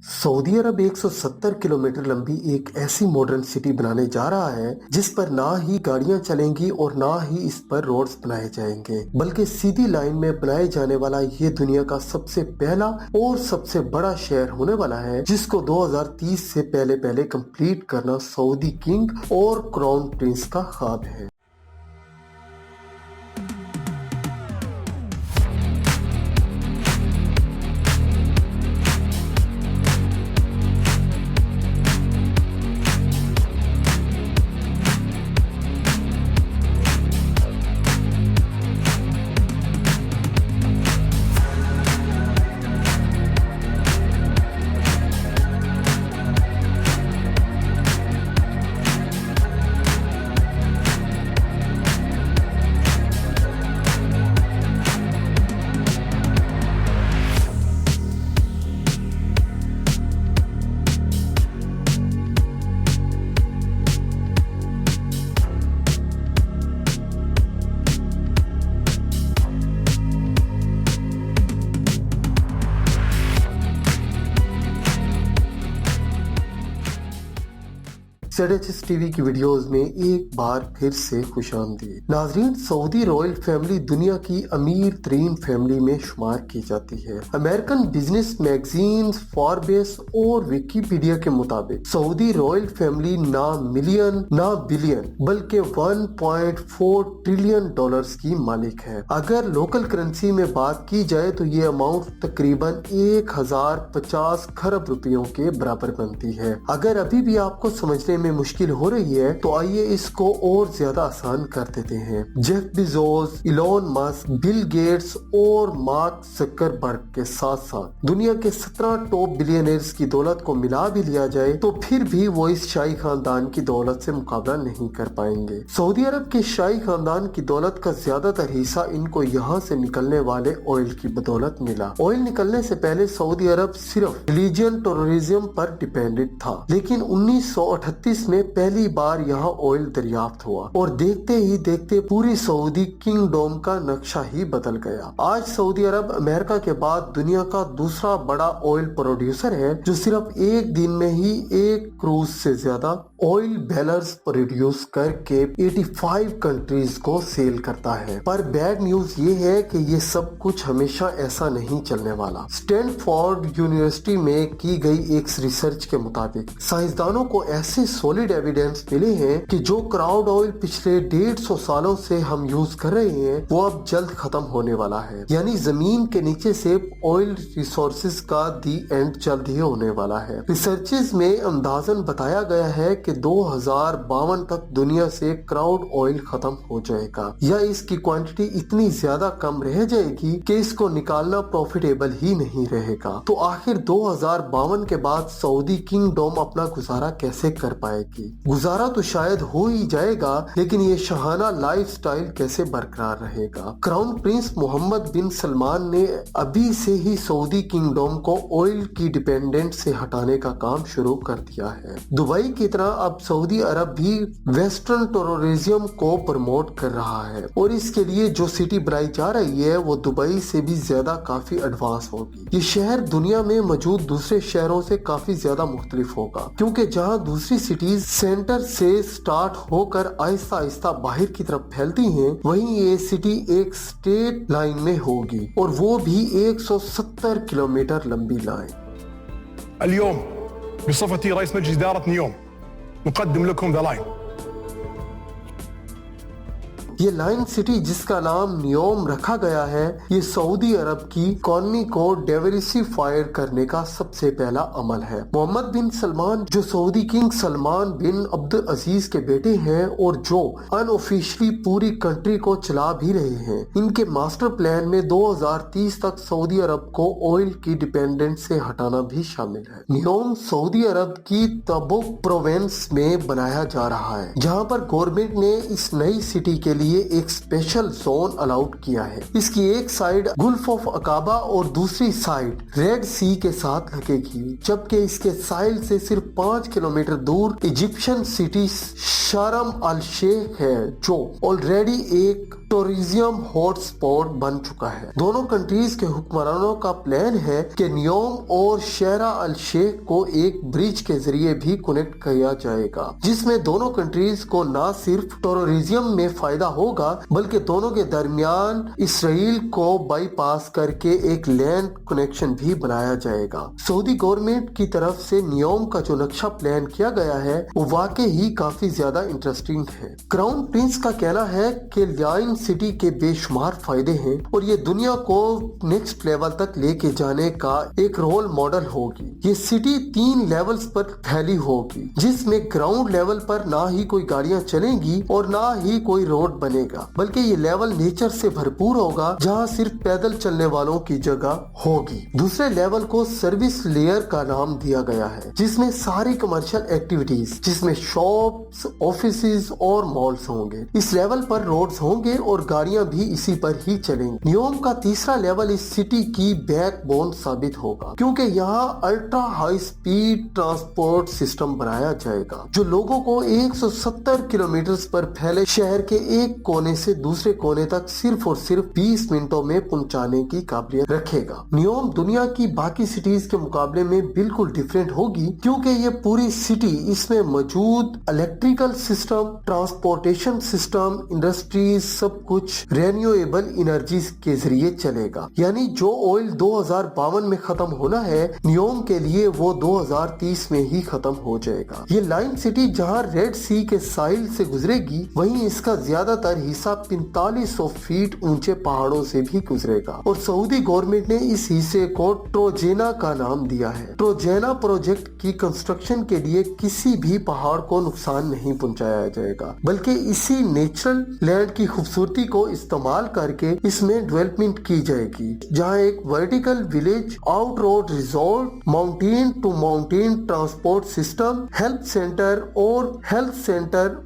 Saudi अरब 170 kilometre लंबी एक ऐसी मॉडर्न सिटी बनाने जा रहा है जिस पर ना ही गाड़ियां चलेंगी और ना ही इस पर रोड्स बनाए जाएंगे, बल्कि सीधी लाइन में बनाए जाने वाला ये दुनिया का सबसे पहला और सबसे बड़ा शहर होने वाला है, जिसको 2030 से पहले कंप्लीट करना सऊदी किंग और क्राउन प्रिंस का ख्वाब है। ZHS टीवी की वीडियोस में एक बार फिर से खुशामदीद। नाजरीन, सऊदी रॉयल फैमिली दुनिया की अमीर तरीन फैमिली में शुमार की जाती है। अमेरिकन बिजनेस मैगजीन, फॉर्ब्स और विकिपीडिया के मुताबिक सऊदी रॉयल फैमिली ना मिलियन ना बिलियन बल्कि 1.4 ट्रिलियन डॉलर्स की मालिक है। अगर लोकल करेंसी में बात की जाए तो ये अमाउंट तकरीबन 1050 खरब रुपयों के बराबर बनती है। अगर अभी भी आपको समझने में मुश्किल हो रही है तो आइए इसको और ज्यादा आसान कर देते हैं। Jeff Bezos, Elon Musk, Bill Gates और मार्क ज़करबर्ग के साथ साथ दुनिया के 17 टॉप बिलियनर्स की दौलत को मिला भी लिया जाए तो फिर भी वो इस शाही खानदान की दौलत से मुकाबला नहीं कर पाएंगे। सऊदी अरब के शाही खानदान की दौलत का ज्यादातर हिस्सा इनको यहाँ से निकलने वाले ऑयल की बदौलत मिला। ऑयल निकलने से पहले सऊदी अरब सिर्फ रिलीजियन टेररिज्म पर डिपेंडेंट था, लेकिन 1938 में पहली बार यहाँ ऑयल दरियाफ्त हुआ और देखते ही देखते पूरी सऊदी किंगडम का नक्शा ही बदल गया। आज सऊदी अरब अमेरिका के बाद दुनिया का दूसरा बड़ा ऑयल प्रोड्यूसर है, जो सिर्फ एक दिन में ही एक क्रूज से ज्यादा ऑयल बैरल्स प्रोड्यूस करके 85 कंट्रीज को सेल करता है। पर बैड न्यूज ये है कि ये सब कुछ हमेशा ऐसा नहीं चलने वाला। स्टैनफोर्ड यूनिवर्सिटी में की गई एक रिसर्च के मुताबिक साइंसदानों को ऐसे सॉलिड एविडेंस मिले हैं कि जो क्राउड ऑयल पिछले 150 सालों से हम यूज कर रहे हैं वो अब जल्द खत्म होने वाला है। यानी जमीन के नीचे से ऑयल रिसोर्सेज का दी एंड जल्द ही होने वाला है। रिसर्चेस में अंदाजन बताया गया है कि 2052 तक दुनिया से क्राउड ऑयल खत्म हो जाएगा या इसकी क्वांटिटी इतनी ज्यादा कम रह जाएगी कि इसको निकालना प्रॉफिटेबल ही नहीं रहेगा। तो आखिर 2052 के बाद सऊदी किंगडम अपना गुजारा कैसे कर पाएगी? गुजारा तो शायद हो ही जाएगा, लेकिन ये शाहाना लाइफस्टाइल कैसे बरकरार रहेगा? क्राउन प्रिंस मोहम्मद बिन सलमान ने अभी से ही सऊदी किंगडम को ऑयल की डिपेंडेंट से हटाने का काम शुरू कर दिया है। दुबई की तरह अब सऊदी अरब भी वेस्टर्न टेररिज्म को प्रमोट कर रहा है और इसके लिए जो सिटी बनाई जा रही है वो दुबई से भी ज्यादा काफी एडवांस होगी। ये शहर दुनिया में मौजूद दूसरे शहरों से काफी ज्यादा मुख्तलिफ होगा, क्योंकि जहाँ दूसरी सिटीज सेंटर से स्टार्ट होकर आहिस्ता आहिस्ता बाहर की तरफ फैलती हैं, वहीं ये सिटी एक स्ट्रेट लाइन में होगी और वो भी 170 किलोमीटर लंबी लाइन। اليوم بصفتي رئيس مجلس إدارة نيوم نقدم لكم ذا لاين. ये लाइन सिटी जिसका नाम नियोम रखा गया है, ये सऊदी अरब की इकोनॉमी को डाइवर्सिफाई करने का सबसे पहला अमल है। मोहम्मद बिन सलमान, जो सऊदी किंग सलमान बिन अब्दुल अजीज के बेटे हैं और जो अनऑफिशियली पूरी कंट्री को चला भी रहे हैं, इनके मास्टर प्लान में 2030 तक सऊदी अरब को ऑयल की डिपेंडेंट से हटाना भी शामिल है। नियोम सऊदी अरब की तबुक प्रोविंस में बनाया जा रहा है, जहाँ पर गवर्नमेंट ने इस नई सिटी के लिए एक स्पेशल जोन अलाउड किया है। इसकी एक साइड गुल्फ ऑफ अकाबा और दूसरी साइड रेड सी के साथ लगेगी, जबकि इसके साहिल से सिर्फ 5 किलोमीटर दूर इजिप्शियन सिटी शर्म अल शेख है, जो ऑलरेडी एक टूरिज्म हॉटस्पॉट बन चुका है। दोनों कंट्रीज के हुक्मरानों का प्लान है कि नियोम और शेरा अल शेख को एक ब्रिज के जरिए भी कनेक्ट किया जाएगा, जिसमें दोनों कंट्रीज को न सिर्फ टूरिज्म में फायदा होगा बल्कि दोनों के दरमियान इसराइल को बाईपास करके एक लैंड कनेक्शन भी बनाया जाएगा। सऊदी गवर्नमेंट की तरफ से नियोम का जो नक्शा प्लान किया गया है वो वाकई ही काफी ज्यादा इंटरेस्टिंग है। क्राउन प्रिंस का कहना है कि लाइन सिटी के बेशुमार फायदे हैं और ये दुनिया को नेक्स्ट लेवल तक लेके जाने का एक रोल मॉडल होगी। ये सिटी 3 लेवल्स पर फैली होगी, जिसमें ग्राउंड लेवल पर ना ही कोई गाड़ियां चलेंगी और ना ही कोई रोड बनेगा, बल्कि ये लेवल नेचर से भरपूर होगा जहां सिर्फ पैदल चलने वालों की जगह होगी। दूसरे लेवल को सर्विस लेयर का नाम दिया गया है, जिसमें सारी कमर्शियल एक्टिविटीज, जिसमें शॉप्स, ऑफिसेज और मॉल्स होंगे। इस लेवल पर रोड्स होंगे और गाड़ियां भी इसी पर ही चलेंगी। नियोम का तीसरा लेवल इस सिटी की बैकबोन साबित होगा, क्योंकि यहाँ ultra high speed transport system बनाया जाएगा जो लोगों को 170 किलोमीटर पर फैले शहर के एक कोने से दूसरे कोने तक सिर्फ और सिर्फ 20 मिनटों में पहुंचाने की काबिलियत रखेगा। नियोम दुनिया की बाकी सिटीज के मुकाबले में बिल्कुल डिफरेंट होगी, क्योंकि ये पूरी सिटी इसमें मौजूद electrical system, transportation system, industries, सब कुछ रिन्यूएबल एनर्जी के जरिए चलेगा। यानी जो ऑयल 2052 में खत्म होना है, नियोम के लिए वो 2030 में ही खत्म हो जाएगा। ये लाइन सिटी जहां रेड सी के साहिल से गुजरेगी, वहीं इसका ज्यादातर हिस्सा 4500 फीट ऊंचे पहाड़ों से भी गुजरेगा और सऊदी गवर्नमेंट ने इस हिस्से को ट्रोजेना का नाम दिया है। ट्रोजेना प्रोजेक्ट की कंस्ट्रक्शन के लिए किसी भी पहाड़ को नुकसान नहीं पहुंचाया जाएगा, बल्कि इसी नेचुरल लैंड की खूबसूरती को इस्तेमाल करके इसमें डेवलपमेंट की जाएगी, जहां एक vertical village, out road resort, mountain to mountain transport system, health centre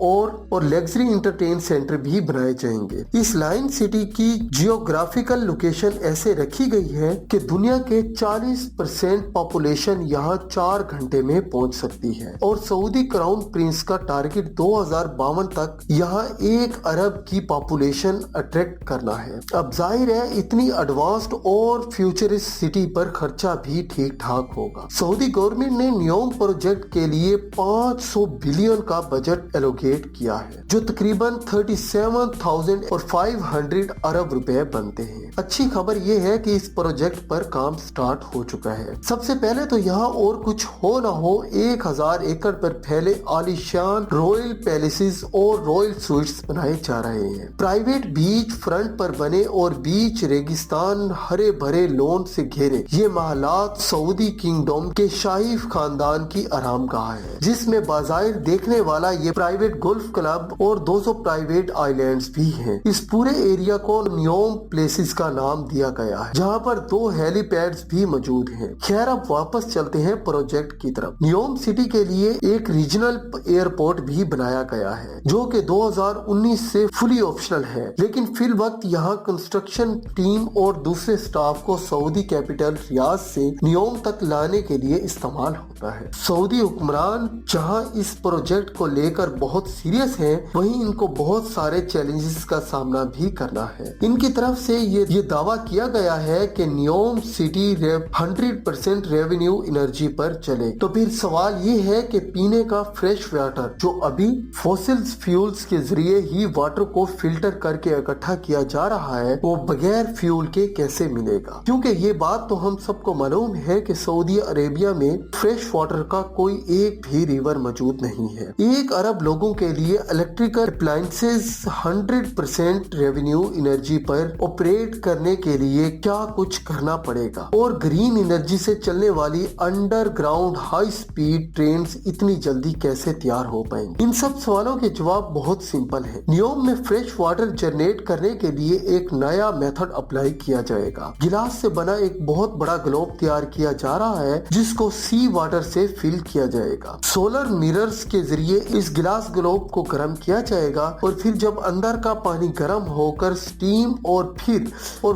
और लग्जरी इंटरटेन सेंटर भी बनाए जाएंगे। इस लाइन सिटी की जियोग्राफिकल लोकेशन ऐसे रखी गई है कि दुनिया के 40% पॉपुलेशन यहाँ 4 घंटे में पहुंच सकती है और सऊदी क्राउन प्रिंस का टारगेट 2052 तक यहाँ 1 अरब की पॉपुलेशन अट्रैक्ट करना है। अब जाहिर है इतनी एडवांस्ड और फ्यूचरिस्ट सिटी पर खर्चा भी ठीक ठाक होगा। सऊदी गवर्नमेंट ने नियोम प्रोजेक्ट के लिए 500 बिलियन का बजट एलोकेट किया है, जो तकरीबन 37,500 अरब रुपए बनते हैं। अच्छी खबर यह है कि इस प्रोजेक्ट पर काम स्टार्ट हो चुका है। सबसे पहले तो यहाँ और कुछ हो न हो 1000 एकड़ पर फैले आलीशान रॉयल पैलेसेस और रॉयल स्वीट्स बनाए जा रहे हैं। प्राइवेट बीच फ्रंट पर बने और बीच रेगिस्तान हरे भरे लॉन से घेरे ये महलात सऊदी किंगडम के शाही खानदान की आरामगाह है, जिसमें बाजाहिर देखने वाला ये प्राइवेट गोल्फ क्लब और 200 प्राइवेट आइलैंड्स भी हैं। इस पूरे एरिया को नियोम प्लेसेस का नाम दिया गया है, जहां पर 2 हेलीपैड्स भी मौजूद हैं। खैर अब वापस चलते हैं प्रोजेक्ट की तरफ। नियोम सिटी के लिए एक रीजनल एयरपोर्ट भी बनाया गया है, जो कि 2019 से फुली ऑप्शनल है, लेकिन फिल वक्त यहाँ कंस्ट्रक्शन टीम और दूसरे स्टाफ को सऊदी कैपिटल रियाद से नियोम तक लाने के लिए इस्तेमाल होता है। सऊदी हुक्मरान जहाँ इस प्रोजेक्ट को लेकर बहुत सीरियस हैं, वहीं इनको बहुत सारे चैलेंजेस का सामना भी करना है। इनकी तरफ से ये दावा किया गया है कि नियोम सिटी 100% रेवेन्यू एनर्जी पर चले। तो फिर सवाल ये है कि पीने का फ्रेश वाटर जो अभी फॉसिल फ्यूल्स के जरिए ही वाटर को फिल्टर करके इकट्ठा किया जा रहा है, वो बगैर फ्यूल के कैसे मिलेगा? क्योंकि ये बात तो हम सबको मालूम है कि सऊदी अरेबिया में फ्रेश वाटर का कोई एक भी रिवर मौजूद नहीं है। 1 अरब लोगों के लिए इलेक्ट्रिकल अप्लायंसेस 100% रेवेन्यू एनर्जी पर ऑपरेट करने के लिए क्या कुछ करना पड़ेगा, और ग्रीन एनर्जी से चलने वाली अंडरग्राउंड हाई स्पीड ट्रेन इतनी जल्दी कैसे तैयार हो पाएंगी? इन सब सवालों के जवाब बहुत सिंपल है। नियोम में फ्रेश वाटर जनरेट करने के लिए एक नया मेथड अप्लाई किया जाएगा। गिलास से बना एक बहुत बड़ा ग्लोब तैयार किया जा रहा है, जिसको सी वाटर से फिल किया जाएगा। सोलर मिरर्स के जरिए इस गिलास ग्लोब को गर्म किया जाएगा और फिर जब अंदर का पानी गर्म होकर स्टीम और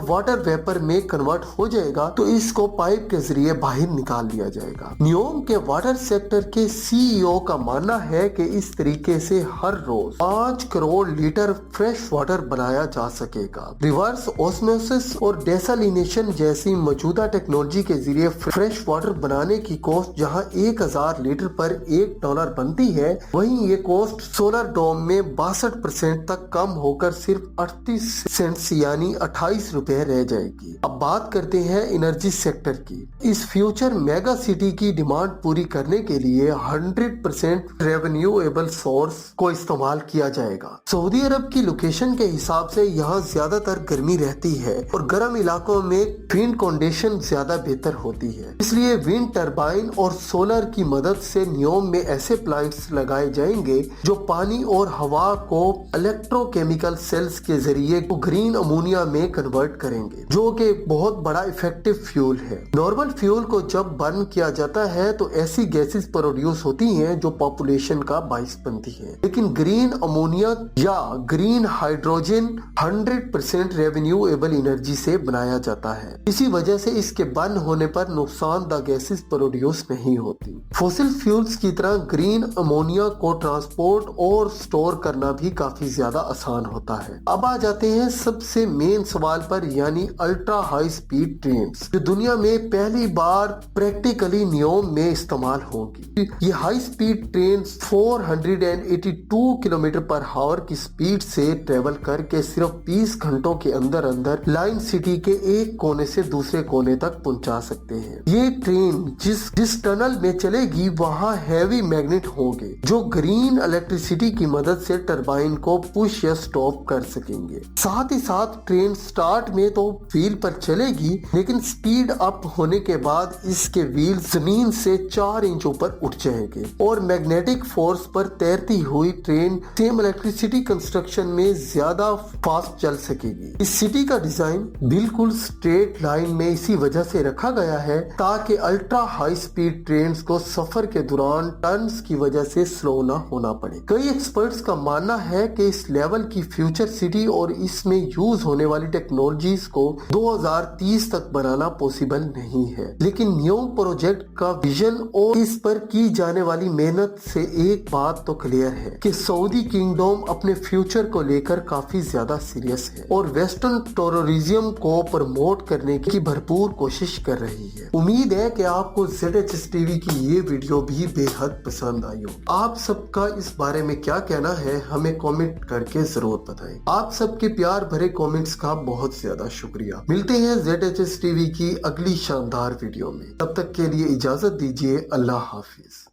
वाटर वेपर में कन्वर्ट हो जाएगा, तो इसको पाइप के जरिए बाहर निकाल लिया जाएगा। नियोम के वाटर सेक्टर के सीईओ का मानना है कि इस तरीके से हर रोज 5 करोड़ लीटर फ्रेश वाटर बनाया जा सकेगा। रिवर्स ऑस्मोसिस और डेसलिनेशन जैसी मौजूदा टेक्नोलॉजी के जरिए फ्रेश वाटर बनाने की कॉस्ट जहां 1000 लीटर पर $1 बनती है, वहीं ये कॉस्ट सोलर डोम में 62% तक कम होकर सिर्फ 38 सेंट्स यानी 28 रुपए रह जाएगी। अब बात करते हैं एनर्जी सेक्टर की। इस फ्यूचर मेगा सिटी की डिमांड पूरी करने के लिए 100% रेन्यूएबल सोर्स को इस्तेमाल किया जाएगा। सऊदी अरब की लोकेशन के हिसाब से यहाँ ज्यादातर गर्मी रहती है और गर्म इलाकों में विंड कंडीशन ज्यादा बेहतर होती है, इसलिए विंड टरबाइन और सोलर की मदद से नियोम में ऐसे प्लांट्स लगाए जाएंगे जो पानी और हवा को इलेक्ट्रोकेमिकल सेल्स के जरिए ग्रीन अमोनिया में कन्वर्ट करेंगे, जो कि बहुत बड़ा इफेक्टिव फ्यूल है। नॉर्मल फ्यूल को जब बर्न किया जाता है तो ऐसी गैसेस प्रोड्यूस होती हैं जो पॉपुलेशन का बाइस बनती है, लेकिन ग्रीन अमोनिया या ग्रीन हाइड्रोजन 100% रेन्यूएबल एनर्जी से बनाया जाता है। इसी वजह से इसके बर्न होने पर नुकसानदायक गैसेस प्रोड्यूस नहीं होती। फॉसिल फ्यूल्स की तरह ग्रीन अमोनिया को ट्रांसपोर्ट और स्टोर करना भी काफी ज्यादा आसान होता है। अब आ जाते हैं सबसे मेन सवाल पर, यानी अल्ट्रा हाई स्पीड ट्रेन्स, जो दुनिया में पहली बार प्रैक्टिकली नियोम में इस्तेमाल होंगी। ये high speed train 482 kilometre per hour की स्पीड से ट्रेवल करके सिर्फ 20 घंटों के अंदर अंदर लाइन सिटी के एक कोने से दूसरे कोने तक पहुंचा सकते हैं। ये ट्रेन जिस टनल में चलेगी वहां हैवी मैग्नेट होंगे जो ग्रीन इलेक्ट्रिसिटी की मदद से टरबाइन को पुश या स्टॉप कर सकेंगे। साथ ही साथ ट्रेन स्टार्ट में तो व्हील पर चलेगी, लेकिन स्पीड अप होने के बाद इसके व्हील जमीन से 4 इंच ऊपर उठ जाएंगे और मैग्नेटिक फोर्स पर तैरती हुई ट्रेन सेम इलेक्ट्रिसिटी कंस्ट्रक्शन में ज्यादा फास्ट चल सकेगी। इस सिटी का डिजाइन बिल्कुल स्ट्रेट लाइन में इसी वजह से रखा गया है ताकि अल्ट्रा हाई स्पीड ट्रेन्स को सफर के दौरान टर्न्स की वजह से स्लो ना होना पड़े। कई एक्सपर्ट्स का मानना है कि इस लेवल की फ्यूचर सिटी और इसमें यूज होने वाली टेक्नोलॉजीज को 2030 तक बनाना पॉसिबल नहीं है, लेकिन न्योम प्रोजेक्ट का विजन और इस पर की जाने वाली मेहनत से एक बात तो क्लियर है कि सऊदी किंगडम अपने फ्यूचर को लेकर काफी ज्यादा सीरियस है और वेस्टर्न टूरिज्म को प्रमोट करने की भरपूर कोशिश कर रही है। उम्मीद है कि आपको ZHS टीवी की ये वीडियो भी बेहद पसंद आई हो। आप सबका इस बारे में क्या कहना है हमें कमेंट करके जरूर बताएं। आप सबके प्यार भरे कमेंट्स का बहुत ज्यादा शुक्रिया। मिलते हैं ZHS टीवी की अगली शानदार वीडियो में, तब तक के लिए इजाजत दीजिए। अल्लाह हाफिज।